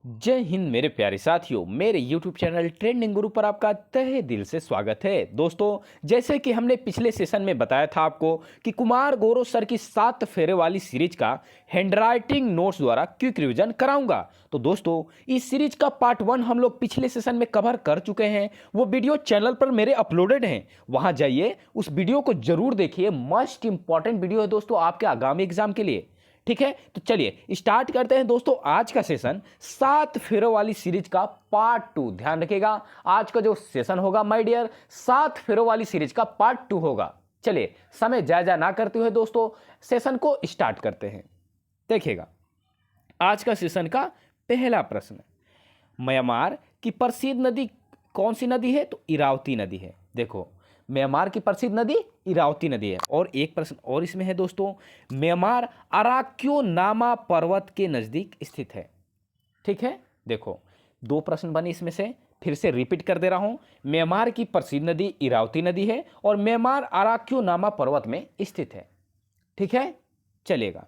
जय हिंद मेरे प्यारे साथियों, मेरे YouTube चैनल ट्रेंडिंग गुरु पर आपका तहे दिल से स्वागत है। दोस्तों, जैसे कि हमने पिछले सेशन में बताया था आपको कि कुमार गौरव सर की 7 फेरे वाली सीरीज का हैंडराइटिंग नोट्स द्वारा क्विक रिवीजन कराऊंगा। तो दोस्तों, इस सीरीज का पार्ट 1 हम लोग पिछले सेशन में कवर कर चुके हैं। वो वीडियो चैनल पर मेरे अपलोडेड हैं, वहां जाइए, उस वीडियो को जरूर देखिए। मस्ट इंपॉर्टेंट वीडियो है दोस्तों आपके आगामी एग्जाम के लिए। ठीक है, तो चलिए स्टार्ट करते हैं दोस्तों आज का सेशन। 7 फेरों वाली सीरीज का पार्ट 2। ध्यान रखिएगा, आज का जो सेशन होगा माय डियर, 7 फेरों वाली सीरीज का पार्ट 2 होगा। चलिए समय जाया ना करते हुए दोस्तों सेशन को स्टार्ट करते हैं। देखिएगा, आज का सेशन का पहला प्रश्न, म्यांमार की प्रसिद्ध नदी कौन सी नदी है? तो इरावती नदी है। देखो, म्यांमार की प्रसिद्ध नदी इरावती नदी है। और एक प्रश्न और इसमें है दोस्तों, म्यांमार अराक्यो नामा पर्वत के नजदीक स्थित है। ठीक है, देखो 2 प्रश्न बने इसमें से, फिर से रिपीट कर दे रहा हूं। म्यांमार की प्रसिद्ध नदी इरावती नदी है और म्यांमार अराक्यो नामा पर्वत में स्थित है। ठीक है, चलेगा।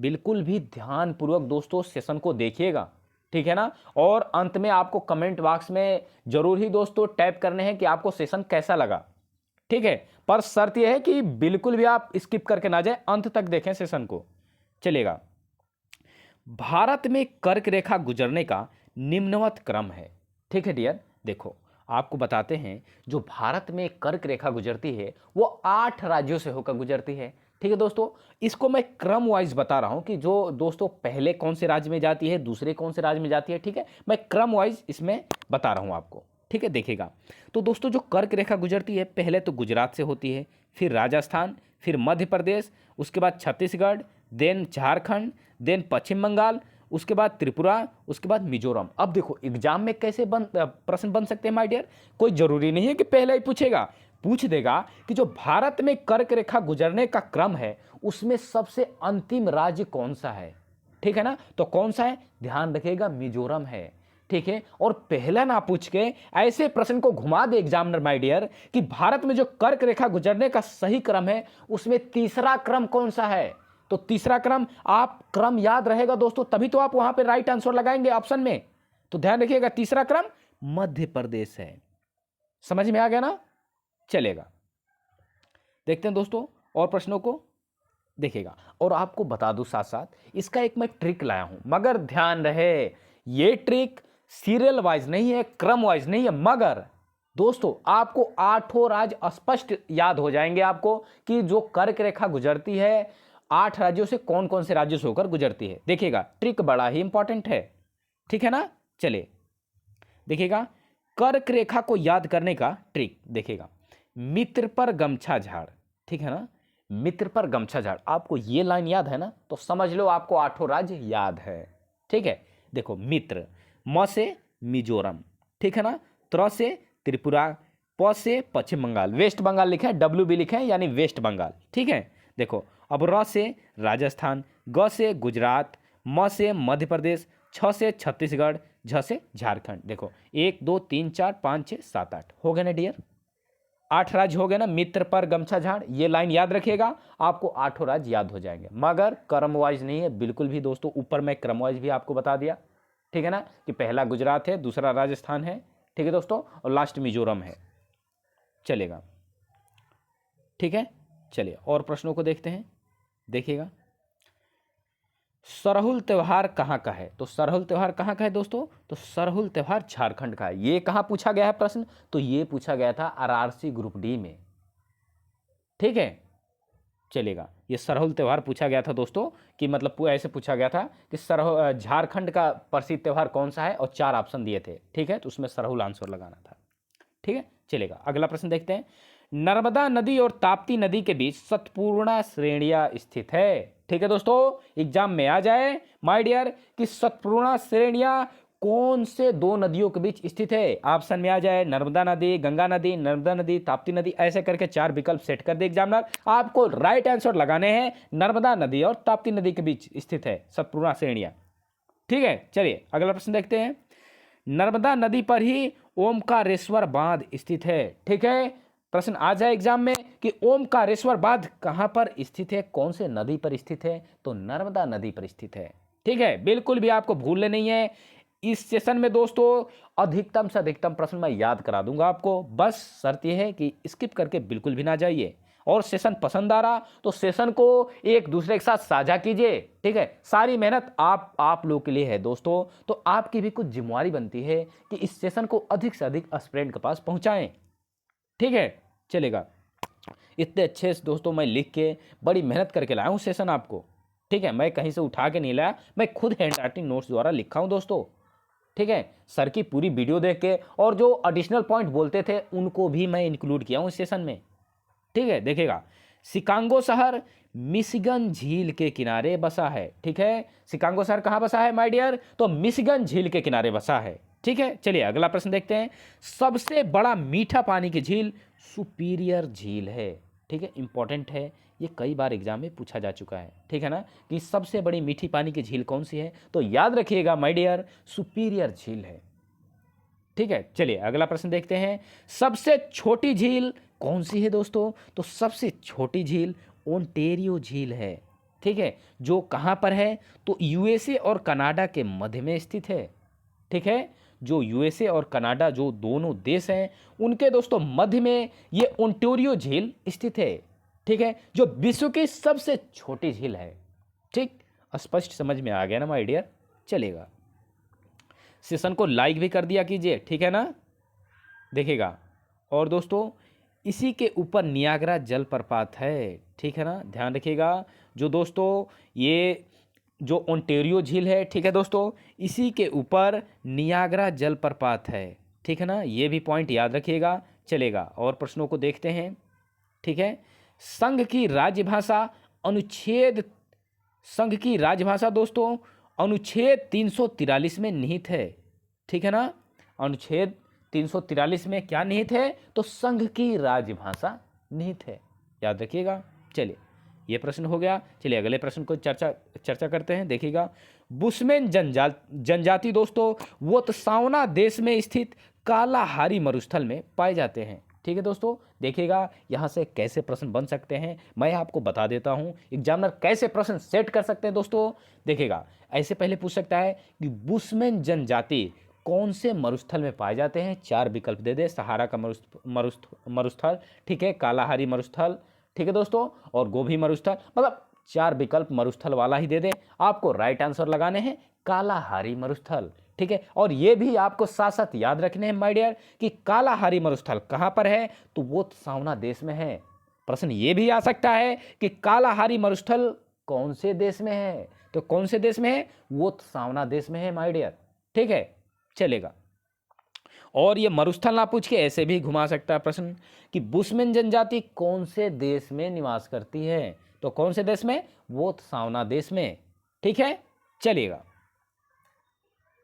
बिल्कुल भी ध्यानपूर्वक दोस्तों सेशन को देखिएगा, ठीक है ना। और अंत में आपको कमेंट बॉक्स में जरूर ही दोस्तों टाइप करने हैं कि आपको सेशन कैसा लगा। ठीक है, पर शर्त यह है कि बिल्कुल भी आप स्किप करके ना जाए, अंत तक देखें सेशन को। चलेगा। भारत में कर्क रेखा गुजरने का निम्नवत क्रम है। ठीक है डियर, देखो आपको बताते हैं, जो भारत में कर्क रेखा गुजरती है वो 8 राज्यों से होकर गुजरती है। ठीक है दोस्तों, इसको मैं क्रम वाइज बता रहा हूं कि जो दोस्तों पहले कौन से राज्य में जाती है, दूसरे कौन से राज्य में जाती है। ठीक है, मैं क्रम वाइज इसमें बता रहा हूं आपको। ठीक है, देखिएगा। तो दोस्तों, जो कर्क रेखा गुजरती है पहले तो गुजरात से होती है, फिर राजस्थान, फिर मध्य प्रदेश, उसके बाद छत्तीसगढ़, देन झारखंड, देन पश्चिम बंगाल, उसके बाद त्रिपुरा, उसके बाद मिजोरम। अब देखो एग्जाम में कैसे प्रश्न बन सकते हैं माय डियर, कोई जरूरी नहीं है कि पहले ही पूछेगा, पूछ देगा कि जो भारत में कर्क रेखा गुजरने का क्रम है उसमें सबसे अंतिम राज्य कौन सा है। ठीक है ना, तो कौन सा है ध्यान रखिएगा, मिजोरम है। ठीक है, और पहला ना पूछ के ऐसे प्रश्न को घुमा दे एग्जामिनर माय डियर कि भारत में जो कर्क रेखा गुजरने का सही क्रम है उसमें तीसरा क्रम कौन सा है। तो तीसरा क्रम, आप क्रम याद रहेगा दोस्तों तभी तो आप वहां पे राइट आंसर लगाएंगे ऑप्शन में। तो ध्यान रखिएगा, तीसरा क्रम मध्य प्रदेश है। समझ में आ गया ना। चलेगा, देखते हैं दोस्तों और प्रश्नों को। देखिएगा, और आपको बता दूं साथ साथ इसका एक मैं ट्रिक लाया हूं, मगर ध्यान रहे ये ट्रिक सीरियल वाइज नहीं है, क्रम वाइज नहीं है, मगर दोस्तों आपको 8 राज्य स्पष्ट याद हो जाएंगे आपको कि जो कर्क रेखा गुजरती है 8 राज्यों से कौन कौन से राज्यों से होकर गुजरती है। देखिएगा, ट्रिक बड़ा ही इंपॉर्टेंट है। ठीक है ना, चलिए देखिएगा, कर्क रेखा को याद करने का ट्रिक देखिएगा, मित्र पर गमछा झाड़। ठीक है ना, मित्र पर गमछा झाड़, आपको ये लाइन याद है ना, तो समझ लो आपको 8 राज्य याद है। ठीक है, देखो मित्र, म से मिजोरम, ठीक है ना, त्र से त्रिपुरा, प से पश्चिम बंगाल, वेस्ट बंगाल लिखे हैं, डब्ल्यू भी लिखे हैं यानी वेस्ट बंगाल। ठीक है, देखो अब र से राजस्थान, ग से गुजरात, म से मध्य प्रदेश, छ से छत्तीसगढ़, झ से झारखंड। देखो 1 2 3 4 5 6 7 8 हो गए ना डियर, 8 राज्य हो गए ना। मित्र पर गमछा झाड़, ये लाइन याद रखिएगा, आपको 8 राज्य याद हो जाएंगे, मगर क्रम वाइज नहीं है बिल्कुल भी दोस्तों। ऊपर मैं क्रम वाइज भी आपको बता दिया, ठीक है ना, कि पहला गुजरात है, दूसरा राजस्थान है, ठीक है दोस्तों, और लास्ट मिजोरम है। चलेगा, ठीक है, चलिए और प्रश्नों को देखते हैं। देखिएगा, सरहुल त्यौहार कहाँ का है? तो सरहुल त्यौहार कहाँ का है दोस्तों? तो सरहुल त्यौहार झारखंड का है। ये कहाँ पूछा गया है प्रश्न? तो ये पूछा गया था आरआरसी ग्रुप डी में। ठीक है, चलेगा, ये सरहुल त्यौहार पूछा गया था दोस्तों, कि मतलब ऐसे पूछा गया था कि झारखंड का प्रसिद्ध त्यौहार कौन सा है, और 4 ऑप्शन दिए थे। ठीक है, तो उसमें सरहुल आंसर लगाना था। ठीक है, चलेगा, अगला प्रश्न देखते हैं। नर्मदा नदी और ताप्ती नदी के बीच सतपूर्णा श्रेणियां स्थित है। ठीक है दोस्तों, एग्जाम में आ जाए माय डियर कि सतपूर्णा श्रेणियां कौन से 2 नदियों के बीच स्थित है। ऑप्शन में आ जाए नर्मदा नदी, गंगा नदी, नर्मदा नदी, ताप्ती नदी, ऐसे करके 4 विकल्प सेट कर दे एग्जामिनर। आपको राइट आंसर लगाने हैं, नर्मदा नदी और ताप्ती नदी के बीच स्थित है सतपूर्णा श्रेणियां। ठीक है, चलिए अगला प्रश्न देखते हैं। नर्मदा नदी पर ही ओमकारेश्वर बांध स्थित है। ठीक है, प्रश्न आ जाए एग्जाम में कि ओमकारेश्वर बांध कहां पर स्थित है, कौन से नदी पर स्थित है? तो नर्मदा नदी पर स्थित है। ठीक है, बिल्कुल भी आपको भूलने नहीं है, इस सेशन में दोस्तों अधिकतम से अधिकतम प्रश्न मैं याद करा दूंगा आपको, बस शर्त यह है कि स्किप करके बिल्कुल भी ना जाइए। और सेशन पसंद आ रहा तो सेशन को एक दूसरे के साथ साझा कीजिए, ठीक है। सारी मेहनत आप लोग के लिए है दोस्तों, तो आपकी भी कुछ जिम्मेवारी बनती है कि इस सेशन को अधिक से अधिक एस्पिरेंट के पास पहुंचाएं, ठीक है। चलेगा, इतने अच्छे से दोस्तों मैं लिख के बड़ी मेहनत करके लाया हूँ सेशन आपको, ठीक है। मैं कहीं से उठा के नहीं लाया, मैं खुद हैंड राइटिंग नोट्स द्वारा लिखा हूँ दोस्तों, ठीक है। सर की पूरी वीडियो देख के और जो एडिशनल पॉइंट बोलते थे उनको भी मैं इंक्लूड किया हूँ इस सेशन में, ठीक है। देखिएगा, शिकागो शहर मिशिगन झील के किनारे बसा है, ठीक है। शिकागो शहर कहाँ बसा है माय डियर? तो मिशिगन झील के किनारे बसा है, ठीक है। चलिए अगला प्रश्न देखते हैं। सबसे बड़ा मीठा पानी की झील सुपीरियर झील है, ठीक है। इंपॉर्टेंट है, ये कई बार एग्जाम में पूछा जा चुका है, ठीक है ना, कि सबसे बड़ी मीठी पानी की झील कौन सी है? तो याद रखिएगा माय डियर, सुपीरियर झील है, ठीक है। चलिए अगला प्रश्न देखते हैं। सबसे छोटी झील कौन सी है दोस्तों? तो सबसे छोटी झील ओंटेरियो झील है, ठीक है। जो कहाँ पर है? तो यूएसए और कनाडा के मध्य में स्थित है, ठीक है। जो यूएसए और कनाडा जो दोनों देश हैं उनके दोस्तों मध्य में ये ओंटेरियो झील स्थित है, ठीक है। जो विश्व की सबसे छोटी झील है, ठीक। स्पष्ट समझ में आ गया ना माय डियर? चलेगा, सेशन को लाइक भी कर दिया कीजिए, ठीक है ना। देखिएगा, और दोस्तों इसी के ऊपर नियाग्रा जलप्रपात है, ठीक है ना, ध्यान रखिएगा। जो दोस्तों ये जो ओंटेरियो झील है, ठीक है दोस्तों, इसी के ऊपर नियाग्रा जलप्रपात है, ठीक है ना, ये भी पॉइंट याद रखिएगा। चलेगा, और प्रश्नों को देखते हैं, ठीक है। संघ की राजभाषा अनुच्छेद संघ की राजभाषा दोस्तों अनुच्छेद 343 में निहित है, ठीक है ना। अनुच्छेद 343 में क्या निहित है? तो संघ की राजभाषा निहित है, याद रखिएगा। चलिए ये प्रश्न हो गया। चलिए अगले प्रश्न को चर्चा करते हैं। देखिएगा, बुशमैन जनजाति दोस्तों बोत्सवाना देश में स्थित कालाहारी मरुस्थल में पाए जाते हैं, ठीक है दोस्तों। देखिएगा यहाँ से कैसे प्रश्न बन सकते हैं मैं आपको बता देता हूँ, एग्जामिनर कैसे प्रश्न सेट कर सकते हैं दोस्तों। देखिएगा, ऐसे पहले पूछ सकता है कि बुशमैन जनजाति कौन से मरुस्थल में पाए जाते हैं? 4 विकल्प दे दे, सहारा का मरुस्थल, ठीक है, कालाहारी मरुस्थल, ठीक है दोस्तों, और गोभी मरुस्थल, मतलब 4 विकल्प मरुस्थल वाला ही दे दे। आपको राइट आंसर लगाने हैं कालाहारी मरुस्थल, ठीक है। और ये भी आपको साथ साथ याद रखने हैं माय डियर कि कालाहारी मरुस्थल कहाँ पर है? तो बोत्सवाना देश में है। प्रश्न ये भी आ सकता है कि कालाहारी मरुस्थल कौन से देश में है? तो कौन से देश में है? बोत्सवाना देश में है माय डियर, ठीक है। चलेगा, और ये मरुस्थल ना पूछ के ऐसे भी घुमा सकता है प्रश्न कि बुशमैन जनजाति कौन से देश में निवास करती है? तो कौन से देश में? बोत्सवाना देश में, ठीक है। चलिएगा,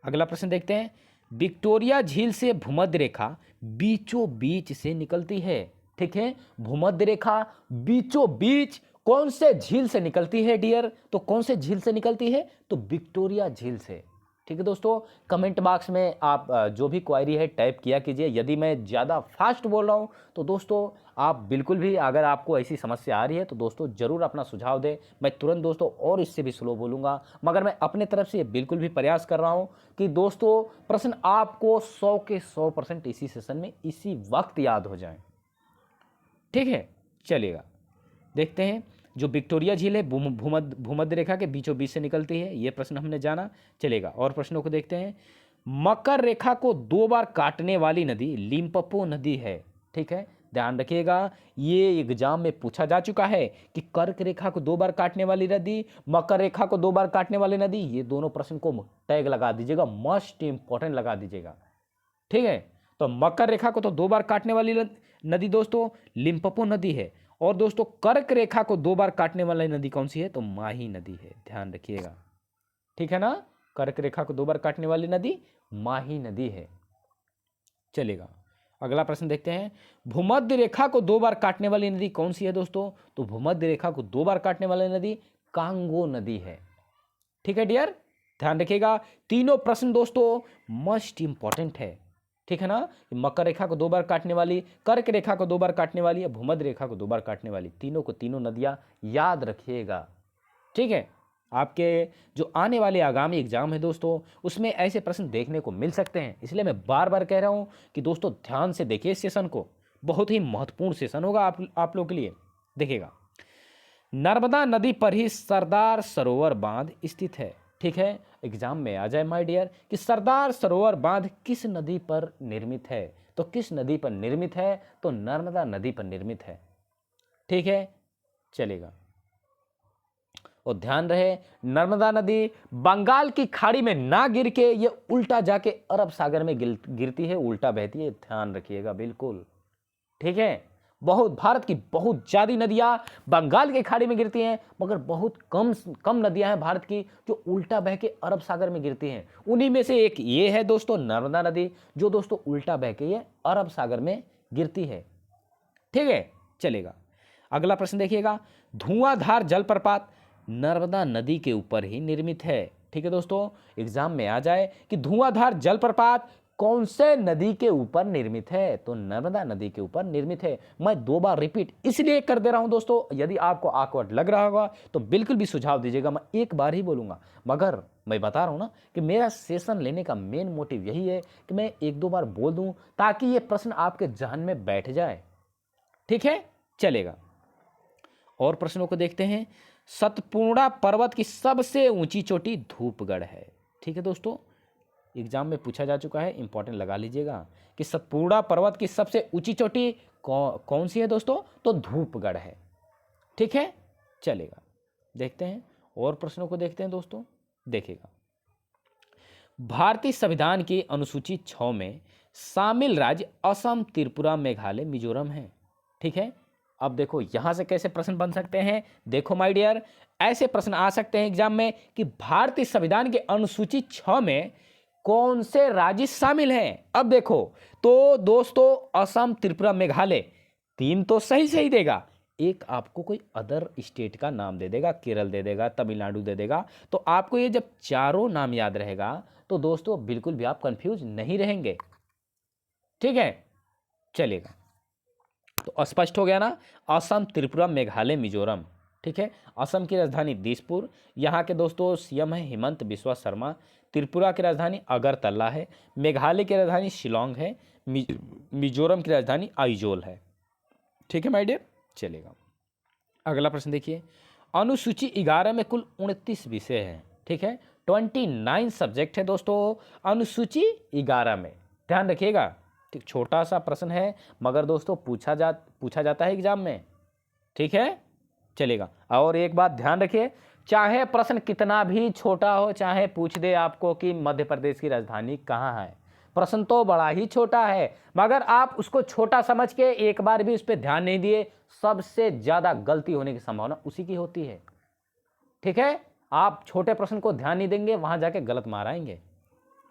अगला प्रश्न देखते हैं। विक्टोरिया झील से भूमध्य रेखा बीचों बीच से निकलती है, ठीक है। भूमध्य रेखा बीचों बीच कौन से झील से निकलती है डियर? तो कौन से झील से निकलती है? तो विक्टोरिया झील से, ठीक है दोस्तों। कमेंट बॉक्स में आप जो भी क्वेरी है टाइप किया कीजिए। यदि मैं ज़्यादा फास्ट बोल रहा हूँ तो दोस्तों आप बिल्कुल भी, अगर आपको ऐसी समस्या आ रही है तो दोस्तों ज़रूर अपना सुझाव दें। मैं तुरंत दोस्तों और इससे भी स्लो बोलूँगा, मगर मैं अपने तरफ से बिल्कुल भी प्रयास कर रहा हूँ कि दोस्तों प्रश्न आपको 100 के 100% इसी सेशन में इसी वक्त याद हो जाए, ठीक है। चलिएगा, देखते हैं। जो विक्टोरिया झील है भूमध्य रेखा के बीचों बीच से निकलती है, ये प्रश्न हमने जाना। चलेगा, और प्रश्नों को देखते हैं। मकर रेखा को 2 बार काटने वाली नदी लिम्पोपो नदी है, ठीक है। ध्यान रखिएगा, ये एग्जाम में पूछा जा चुका है कि कर्क रेखा को 2 बार काटने वाली नदी, मकर रेखा को 2 बार काटने वाली नदी, ये दोनों प्रश्न को टैग लगा दीजिएगा, मस्ट इंपॉर्टेंट लगा दीजिएगा, ठीक है। तो मकर रेखा को तो 2 बार काटने वाली नदी दोस्तों लिम्पोपो नदी है, और दोस्तों कर्क रेखा को 2 बार काटने वाली नदी कौन सी है? तो माही नदी है, ध्यान रखिएगा, ठीक है ना। कर्क रेखा को 2 बार काटने वाली नदी माही नदी है। चलेगा, अगला प्रश्न देखते हैं। भूमध्य रेखा को 2 बार काटने वाली नदी कौन सी है दोस्तों? तो भूमध्य रेखा को 2 बार काटने वाली नदी कांगो नदी है, ठीक है डियर, ध्यान रखिएगा। तीनों प्रश्न दोस्तों मस्ट इंपॉर्टेंट है, ठीक है ना। मकर रेखा को 2 बार काटने वाली, कर्क रेखा को 2 बार काटने वाली, या भूमध्य रेखा को 2 बार काटने वाली, तीनों को तीनों नदियां याद रखिएगा, ठीक है। आपके जो आने वाले आगामी एग्जाम है दोस्तों, उसमें ऐसे प्रश्न देखने को मिल सकते हैं। इसलिए मैं बार बार कह रहा हूं कि दोस्तों ध्यान से देखिए इस सेशन को, बहुत ही महत्वपूर्ण सेशन होगा आप लोग के लिए। देखिएगा, नर्मदा नदी पर ही सरदार सरोवर बांध स्थित है। ठीक है, एग्जाम में आ जाए माय डियर कि सरदार सरोवर बांध किस नदी पर निर्मित है, तो किस नदी पर निर्मित है, तो नर्मदा नदी पर निर्मित है। ठीक है, चलेगा। और ध्यान रहे, नर्मदा नदी बंगाल की खाड़ी में ना गिर के ये उल्टा जाके अरब सागर में गिरती है, उल्टा बहती है, ध्यान रखिएगा बिल्कुल। ठीक है, बहुत भारत की बहुत ज्यादा नदियां बंगाल की खाड़ी में गिरती हैं, मगर बहुत कम कम नदियां हैं भारत की जो उल्टा बह के अरब सागर में गिरती हैं। उन्हीं में से एक ये है दोस्तों नर्मदा नदी, जो दोस्तों उल्टा बह के ये अरब सागर में गिरती है। ठीक है, चलेगा। अगला प्रश्न देखिएगा, धुआंधार जलप्रपात नर्मदा नदी के ऊपर ही निर्मित है। ठीक है दोस्तों, एग्जाम में आ जाए कि धुआंधार जलप्रपात कौन से नदी के ऊपर निर्मित है, तो नर्मदा नदी के ऊपर निर्मित है। मैं 2 बार रिपीट इसलिए कर दे रहा हूं दोस्तों, यदि आपको ऑकवर्ड लग रहा होगा तो बिल्कुल भी सुझाव दीजिएगा, मैं 1 बार ही बोलूंगा। मगर मैं बता रहा हूं ना कि मेरा सेशन लेने का मेन मोटिव यही है कि मैं 1-2 बार बोल दूं ताकि ये प्रश्न आपके जहन में बैठ जाए। ठीक है, चलेगा। और प्रश्नों को देखते हैं। सतपूर्णा पर्वत की सबसे ऊंची चोटी धूपगढ़ है। ठीक है दोस्तों, एग्जाम में पूछा जा चुका है, इंपॉर्टेंट लगा लीजिएगा कि सतपूर्णा पर्वत की सबसे ऊंची चोटी कौन सी है दोस्तों, तो धूपगढ़ है। ठीक है, चलेगा। देखते हैं और प्रश्नों को देखते हैं दोस्तों। देखिएगा, भारतीय संविधान की अनुसूची 6 में शामिल राज्य असम, त्रिपुरा, मेघालय, मिजोरम है। ठीक है, अब देखो यहां से कैसे प्रश्न बन सकते हैं। देखो माय डियर, ऐसे प्रश्न आ सकते हैं एग्जाम में कि भारतीय संविधान के अनुसूची 6 में कौन से राज्य शामिल हैं। अब देखो तो दोस्तों असम, त्रिपुरा, मेघालय, 3 तो सही सही देगा, एक आपको कोई अदर स्टेट का नाम दे देगा, केरल दे देगा, तमिलनाडु दे देगा। तो आपको ये जब चारों नाम याद रहेगा तो दोस्तों बिल्कुल भी आप कंफ्यूज नहीं रहेंगे। ठीक है, चलेगा। तो स्पष्ट हो गया ना, असम, त्रिपुरा, मेघालय, मिजोरम। ठीक है, असम की राजधानी दिसपुर, यहाँ के दोस्तों सीएम है हिमंत बिस्वा शर्मा। त्रिपुरा की राजधानी अगरतला है। मेघालय की राजधानी शिलोंग है। मिजोरम की राजधानी आइजोल है। ठीक है माय डियर, चलेगा। अगला प्रश्न देखिए, अनुसूची 11 में कुल 29 विषय हैं। ठीक है, 29 सब्जेक्ट है दोस्तों अनुसूची 11 में, ध्यान रखिएगा। ठीक, छोटा सा प्रश्न है मगर दोस्तों पूछा जाता है एग्जाम में। ठीक है, चलेगा। और एक बात ध्यान रखिए, चाहे प्रश्न कितना भी छोटा हो, चाहे पूछ दे आपको कि मध्य प्रदेश की राजधानी कहाँ है, प्रश्न तो बड़ा ही छोटा है मगर आप उसको छोटा समझ के एक बार भी उस पर ध्यान नहीं दिए, सबसे ज्यादा गलती होने की संभावना उसी की होती है। ठीक है, आप छोटे प्रश्न को ध्यान नहीं देंगे, वहां जाके गलत मार आएंगे।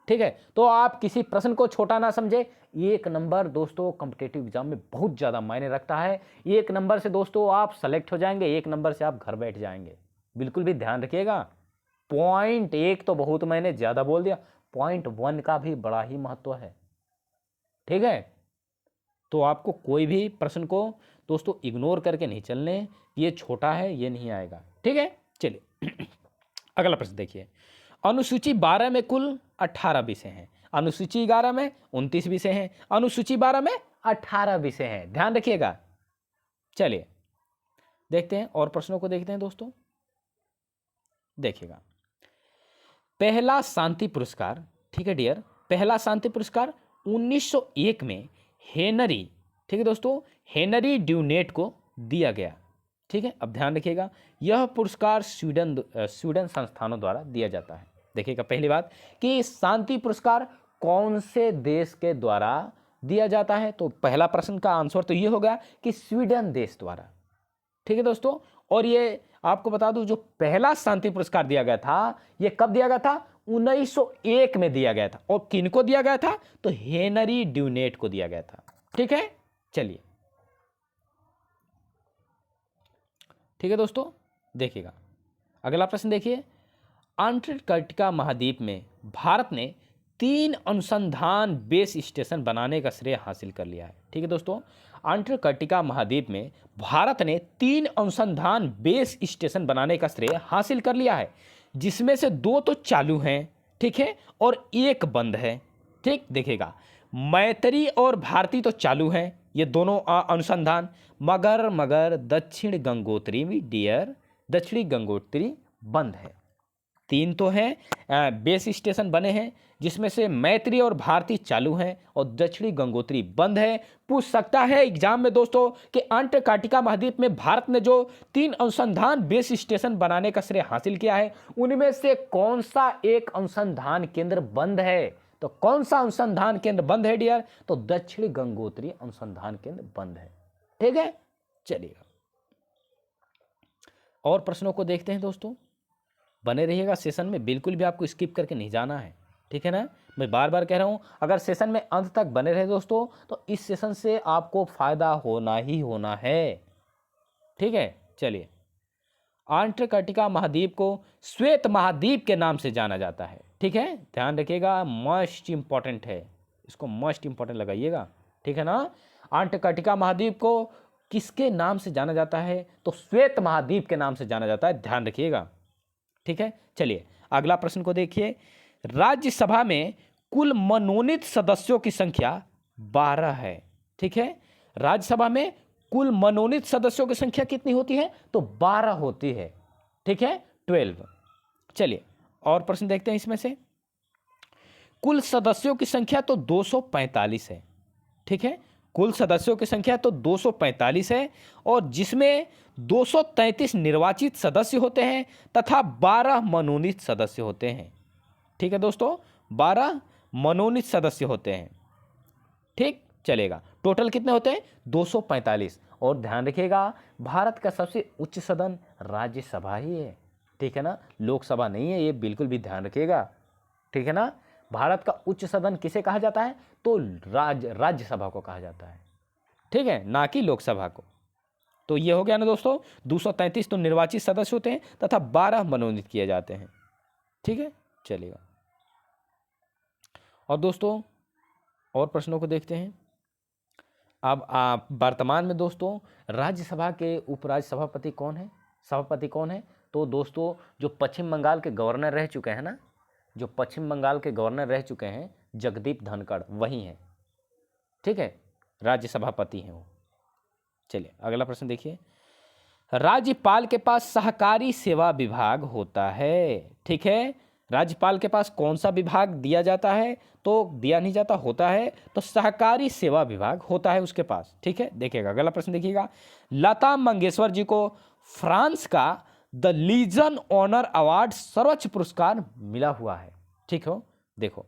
ठीक है, तो आप किसी प्रश्न को छोटा ना समझे। 1 नंबर दोस्तों कॉम्पिटेटिव एग्जाम में बहुत ज्यादा मायने रखता है। 1 नंबर से दोस्तों आप सेलेक्ट हो जाएंगे, 1 नंबर से आप घर बैठ जाएंगे। बिल्कुल भी ध्यान रखिएगा। पॉइंट 1 तो बहुत मैंने ज्यादा बोल दिया, पॉइंट 1 का भी बड़ा ही महत्व है। ठीक है, तो आपको कोई भी प्रश्न को दोस्तों इग्नोर करके नहीं चलने, ये छोटा है ये नहीं आएगा। ठीक है, चलिए अगला प्रश्न देखिए, अनुसूची 12 में कुल 18 विषय हैं। अनुसूची 11 में 29 विषय हैं, अनुसूची 12 में 18 विषय हैं, ध्यान रखिएगा। चलिए देखते हैं और प्रश्नों को देखते हैं दोस्तों। देखिएगा, पहला शांति पुरस्कार, ठीक है डियर, पहला शांति पुरस्कार 1901 में हेनरी, ठीक है दोस्तों, हेनरी ड्यूनेट को दिया गया। ठीक है, अब ध्यान रखिएगा, यह पुरस्कार स्वीडन संस्थानों द्वारा दिया जाता है। देखिएगा पहली बात कि शांति पुरस्कार कौन से देश के द्वारा दिया जाता है, तो पहला प्रश्न का आंसर तो ये होगा कि स्वीडन देश द्वारा। ठीक है दोस्तों, और ये आपको बता दूं जो पहला शांति पुरस्कार दिया गया था, ये कब दिया गया था, 1901 में दिया गया था। और किनको दिया गया था, तो हेनरी ड्यूनेट को दिया गया था। ठीक है, चलिए ठीक है दोस्तों, देखिएगा अगला प्रश्न देखिए, अंटार्कटिका महाद्वीप में भारत ने 3 अनुसंधान बेस स्टेशन बनाने का श्रेय हासिल कर लिया है। ठीक है दोस्तों, अंटार्कटिका महाद्वीप में भारत ने 3 अनुसंधान बेस स्टेशन बनाने का श्रेय हासिल कर लिया है, जिसमें से 2 तो चालू हैं, ठीक है, और 1 बंद है। ठीक, देखिएगा, मैत्री और भारती तो चालू हैं, ये दोनों अनुसंधान, मगर दक्षिण गंगोत्री में डियर दक्षिणी गंगोत्री बंद है। 3 तो हैं बेस स्टेशन बने हैं, जिसमें से मैत्री और भारती चालू हैं और दक्षिणी गंगोत्री बंद है। पूछ सकता है एग्जाम में दोस्तों कि अंटार्कटिका महाद्वीप में भारत ने जो 3 अनुसंधान बेस स्टेशन बनाने का श्रेय हासिल किया है, उनमें से कौन सा एक अनुसंधान केंद्र बंद है? तो कौन सा अनुसंधान केंद्र बंद है डियर? तो दक्षिणी गंगोत्री अनुसंधान केंद्र बंद है। ठीक है, चलिएगा और प्रश्नों को देखते हैं दोस्तों। बने रहिएगा सेशन में, बिल्कुल भी आपको स्किप करके नहीं जाना है। ठीक है ना, मैं बार बार कह रहा हूं, अगर सेशन में अंत तक बने रहे दोस्तों तो इस सेशन से आपको फायदा होना ही होना है। ठीक है, चलिए, अंटार्कटिका महाद्वीप को श्वेत महाद्वीप के नाम से जाना जाता है। ठीक है, ध्यान रखिएगा, मोस्ट इंपॉर्टेंट है, इसको मोस्ट इंपॉर्टेंट लगाइएगा। ठीक है ना, अंटार्कटिका महाद्वीप को किसके नाम से जाना जाता है? तो श्वेत महाद्वीप के नाम से जाना जाता है, ध्यान रखिएगा। ठीक है, चलिए अगला प्रश्न को देखिए। राज्यसभा में कुल मनोनीत सदस्यों की संख्या 12 है। ठीक है, राज्यसभा में कुल मनोनीत सदस्यों की संख्या कितनी होती है? तो 12 होती है। ठीक है, 12। चलिए और प्रश्न देखते हैं इसमें से। कुल सदस्यों की संख्या तो 245 है। ठीक है, कुल सदस्यों की संख्या तो 245 है, और जिसमें 233 निर्वाचित सदस्य होते हैं तथा 12 मनोनीत सदस्य होते हैं। ठीक है दोस्तों, 12 मनोनीत सदस्य होते हैं। ठीक, चलेगा, टोटल कितने होते हैं? 245। और ध्यान रखिएगा, भारत का सबसे उच्च सदन राज्यसभा ही है। ठीक है ना, लोकसभा नहीं है, ये बिल्कुल भी ध्यान रखिएगा। ठीक है ना, भारत का उच्च सदन किसे कहा जाता है? तो राज्यसभा को कहा जाता है। ठीक है, ना कि लोकसभा को। तो ये हो गया ना दोस्तों, 233 तो निर्वाचित सदस्य होते हैं तथा 12 मनोनीत किए जाते हैं। ठीक है, चलिएगा और दोस्तों और प्रश्नों को देखते हैं। अब आप वर्तमान में दोस्तों राज्यसभा के उपराज्यसभापति कौन है, सभापति कौन है? तो दोस्तों जो पश्चिम बंगाल के गवर्नर रह चुके हैं ना, जो पश्चिम बंगाल के गवर्नर रह चुके हैं जगदीप धनखड़, वही हैं। ठीक है, राज्यसभापति हैं वो। चलिए अगला प्रश्न देखिए। राज्यपाल के पास सहकारी सेवा विभाग होता है। ठीक है, राज्यपाल के पास कौन सा विभाग दिया जाता है? तो दिया नहीं जाता, होता है, तो सहकारी सेवा विभाग होता है उसके पास। ठीक है, देखिएगा अगला प्रश्न देखिएगा। लता मंगेशकर जी को फ्रांस का द लीजन ऑनर अवार्ड सर्वोच्च पुरस्कार मिला हुआ है। ठीक हो, देखो,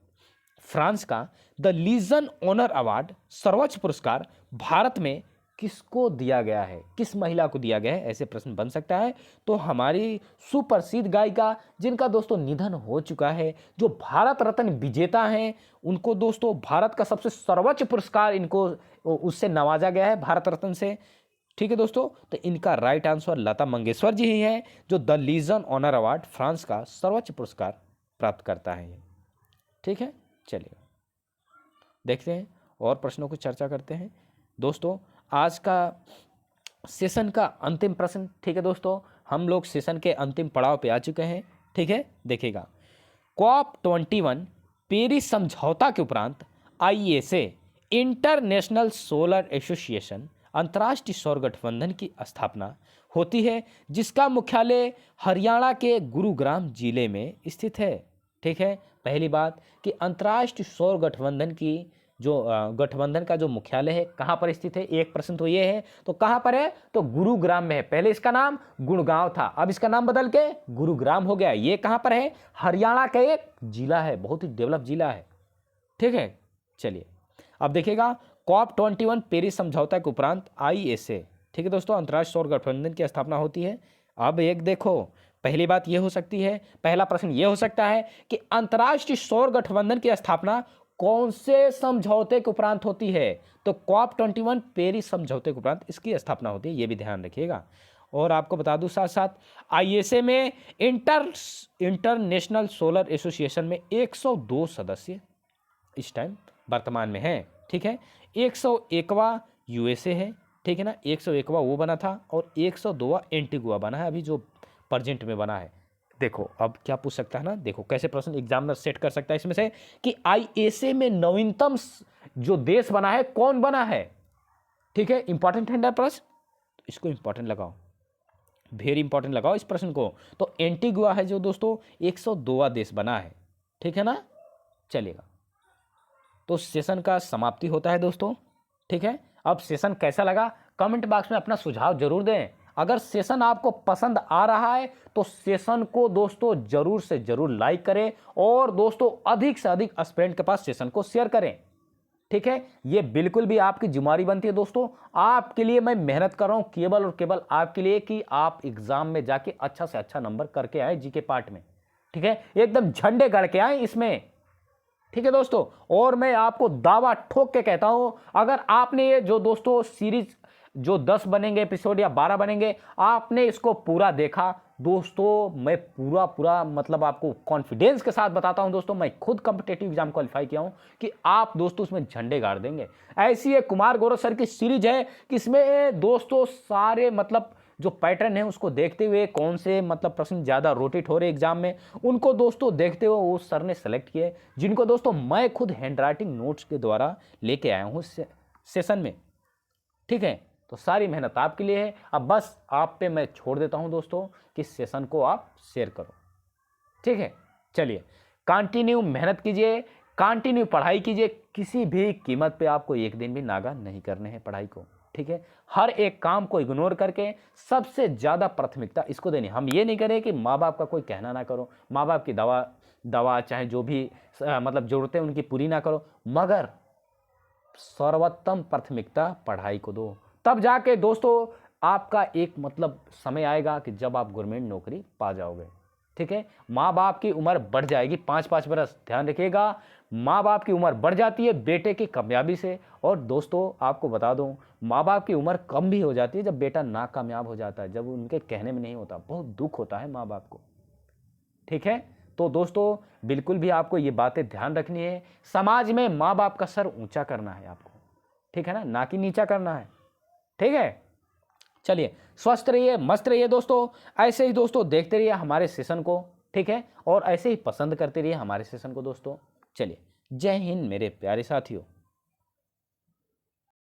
फ्रांस का द लीजन ऑनर अवार्ड सर्वोच्च पुरस्कार भारत में किसको दिया गया है, किस महिला को दिया गया है? ऐसे प्रश्न बन सकता है। तो हमारी सुप्रसिद्ध गायिका, जिनका दोस्तों निधन हो चुका है, जो भारत रत्न विजेता हैं, उनको दोस्तों भारत का सबसे सर्वोच्च पुरस्कार इनको उससे नवाजा गया है, भारत रत्न से। ठीक है दोस्तों, तो इनका राइट आंसर लता मंगेशकर जी ही हैं, जो the legion honour award France का सर्वोच्च पुरस्कार प्राप्त करता है। ठीक है, चलिए देखते हैं और प्रश्नों को चर्चा करते हैं। दोस्तों आज का सेशन का अंतिम प्रश्न। ठीक है दोस्तों, हम लोग सेशन के अंतिम पड़ाव पे आ चुके हैं। ठीक है, देखिएगा, COP21 पेरिस समझौता के उपरांत ISA इंटरनेशनल सोलर एसोसिएशन अंतर्राष्ट्रीय सौर गठबंधन की स्थापना होती है, जिसका मुख्यालय हरियाणा के गुरुग्राम जिले में स्थित है। ठीक है, पहली बात कि अंतर्राष्ट्रीय सौर गठबंधन की जो गठबंधन का जो मुख्यालय है कहाँ पर स्थित है? एक प्रश्न तो ये है, तो कहाँ पर है? तो गुरुग्राम में है। पहले इसका नाम गुड़गांव था, अब इसका नाम बदल के गुरुग्राम हो गया। ये कहाँ पर है? हरियाणा का एक जिला है, बहुत ही डेवलप जिला है। ठीक है, चलिए अब देखिएगा, COP21 पेरिस समझौता के उपरांत ISA, ठीक है दोस्तों, अंतर्राष्ट्रीय सौर गठबंधन की स्थापना होती है। अब एक देखो, पहली बात यह हो सकती है, पहला प्रश्न यह हो सकता है कि अंतर्राष्ट्रीय सौर गठबंधन की स्थापना कौन से समझौते के उपरांत होती है? तो COP21 पेरिस समझौते के उपरांत इसकी स्थापना होती है, यह भी ध्यान रखिएगा। और आपको बता दूं साथ साथ ISA में इंटरनेशनल सोलर एसोसिएशन में 102 सदस्य इस टाइम वर्तमान में है, ठीक है। 101वां यूएसए है, ठीक है ना, 101वां वो बना था और 102वां एंटीगुआ बना है अभी जो प्रेजेंट में बना है। देखो अब क्या पूछ सकता है ना, देखो कैसे प्रश्न एग्जामिनर सेट कर सकता है इसमें से कि आईएसए में नवीनतम जो देश बना है कौन बना है, ठीक है। इंपॉर्टेंट है ना प्रश्न, इसको इंपॉर्टेंट लगाओ, वेरी इंपॉर्टेंट लगाओ इस प्रश्न को। तो एंटीगुआ है जो दोस्तों 102वां देश बना है, ठीक है ना। चलेगा, तो सेशन का समाप्ति होता है दोस्तों, ठीक है। अब सेशन कैसा लगा कमेंट बॉक्स में अपना सुझाव जरूर दें। अगर सेशन आपको पसंद आ रहा है तो सेशन को दोस्तों जरूर से जरूर लाइक करें और दोस्तों अधिक से अधिक एस्पिरेंट के पास सेशन को शेयर करें, ठीक है। ये बिल्कुल भी आपकी जिम्मेदारी बनती है दोस्तों, आपके लिए मैं मेहनत कर रहा हूं केवल और केवल आपके लिए कि आप एग्जाम में जाके अच्छा से अच्छा नंबर करके आए जीके पार्ट में, ठीक है। एकदम झंडे गड़ के आए इसमें, ठीक है दोस्तों। और मैं आपको दावा ठोक के कहता हूं अगर आपने ये जो दोस्तों सीरीज जो 10 बनेंगे एपिसोड या 12 बनेंगे आपने इसको पूरा देखा दोस्तों, मैं पूरा पूरा मतलब आपको कॉन्फिडेंस के साथ बताता हूं दोस्तों, मैं खुद कॉम्पिटेटिव एग्जाम क्वालिफाई किया हूं कि आप दोस्तों उसमें झंडे गाड़ देंगे। ऐसी ये कुमार गौरव सर की सीरीज है कि इसमें दोस्तों सारे मतलब जो पैटर्न है उसको देखते हुए कौन से मतलब प्रश्न ज़्यादा रोटेट हो रहे एग्जाम में उनको दोस्तों देखते हुए वो सर ने सेलेक्ट किए, जिनको दोस्तों मैं खुद हैंड राइटिंग नोट्स के द्वारा लेके आया हूँ सेशन में, ठीक है। तो सारी मेहनत आपके लिए है, अब बस आप पे मैं छोड़ देता हूँ दोस्तों कि सेशन को आप शेयर करो, ठीक है। चलिए कंटिन्यू मेहनत कीजिए, कंटिन्यू पढ़ाई कीजिए, किसी भी कीमत पे आपको एक दिन भी नागा नहीं करने हैं पढ़ाई को, ठीक है। हर एक काम को इग्नोर करके सबसे ज़्यादा प्राथमिकता इसको देनी। हम ये नहीं करें कि माँ बाप का कोई कहना ना करो, माँ बाप की दवा चाहे जो भी मतलब ज़रूरतें उनकी पूरी ना करो, मगर सर्वोत्तम प्राथमिकता पढ़ाई को दो। तब जाके दोस्तों आपका एक मतलब समय आएगा कि जब आप गवर्नमेंट नौकरी पा जाओगे, ठीक है। माँ बाप की उम्र बढ़ जाएगी 5-5 बरस, ध्यान रखिएगा, माँ बाप की उम्र बढ़ जाती है बेटे की कामयाबी से। और दोस्तों आपको बता दूं माँ बाप की उम्र कम भी हो जाती है जब बेटा नाकामयाब हो जाता है, जब उनके कहने में नहीं होता, बहुत दुख होता है माँ बाप को, ठीक है। तो दोस्तों बिल्कुल भी आपको ये बातें ध्यान रखनी है, समाज में माँ बाप का सर ऊंचा करना है आपको, ठीक है ना कि नीचा करना है, ठीक है। चलिए स्वस्थ रहिए, मस्त रहिए दोस्तों, ऐसे ही दोस्तों देखते रहिए हमारे सेशन को, ठीक है, और ऐसे ही पसंद करते रहिए हमारे सेशन को दोस्तों। चलिए जय हिंद मेरे प्यारे साथियों।